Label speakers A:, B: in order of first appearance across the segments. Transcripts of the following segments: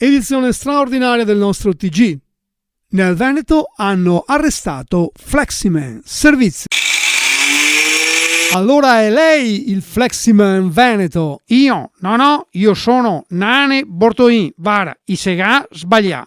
A: Edizione straordinaria del nostro TG. Nel Veneto hanno arrestato Fleximan Servizi. Allora è lei il Fleximan Veneto?
B: Io? No, io sono Nane Bortoin, vara, i segà sbaglià.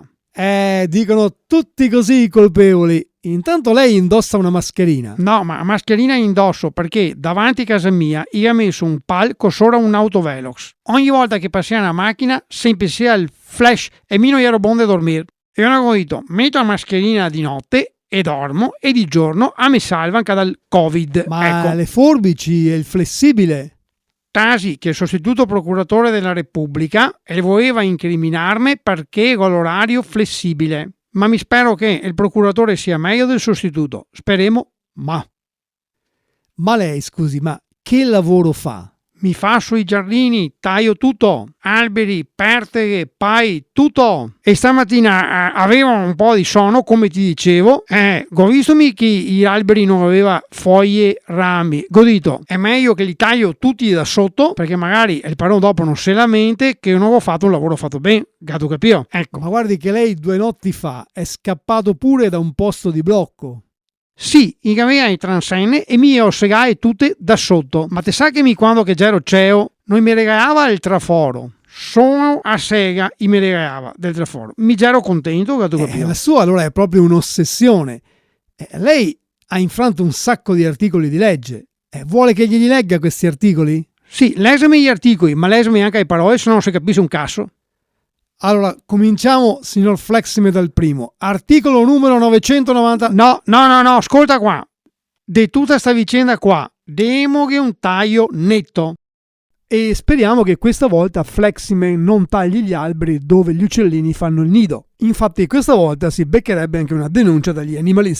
A: Dicono tutti così i colpevoli. Intanto lei indossa una mascherina.
B: No, ma mascherina indosso perché davanti a casa mia io ho messo un palco sopra un autovelox. Ogni volta che passiamo la macchina sempre sia il flash e mi non ero buono a dormire. E ho detto, metto la mascherina di notte e dormo e di giorno a me salva anche dal Covid.
A: Ma
B: ecco.
A: le forbici e il flessibile?
B: Tasi, che è il sostituto procuratore della Repubblica, e voleva incriminarmi perché ho l'orario flessibile. Ma mi spero che il procuratore sia meglio del sostituto. Speriamo, ma
A: lei, scusi, ma che lavoro fa?
B: mi fa sui giardini, taglio tutto, alberi, perteghe, pai, tutto. E stamattina avevo un po' di sonno, come ti dicevo, ho visto che gli alberi non aveva foglie, rami. Godito, è meglio che li taglio tutti da sotto, perché magari il padrone dopo non se lamente che non ho fatto un lavoro fatto bene, gatto capito? Ecco.
A: Ma guardi che lei 2 notti fa è scappato pure da un posto di blocco.
B: Sì, i camminai transenne e mi ossegai tutte da sotto. Ma te sa che quando che ero CEO non mi regalava il traforo. Sono a sega e mi regalava del traforo. Mi ero contento, che tu capivo.
A: La sua allora è proprio un'ossessione. Lei ha infranto un sacco di articoli di legge. Vuole che glieli legga questi articoli?
B: Sì, lesami gli articoli, ma lesami anche le parole, se no non si capisce un cazzo.
A: Allora, cominciamo, signor Flexime, dal primo. Articolo numero 990...
B: No, ascolta qua. Di tutta sta vicenda qua, demo che un taglio netto.
A: E speriamo che questa volta Fleximan non tagli gli alberi dove gli uccellini fanno il nido. Infatti questa volta si beccherebbe anche una denuncia dagli animalisti.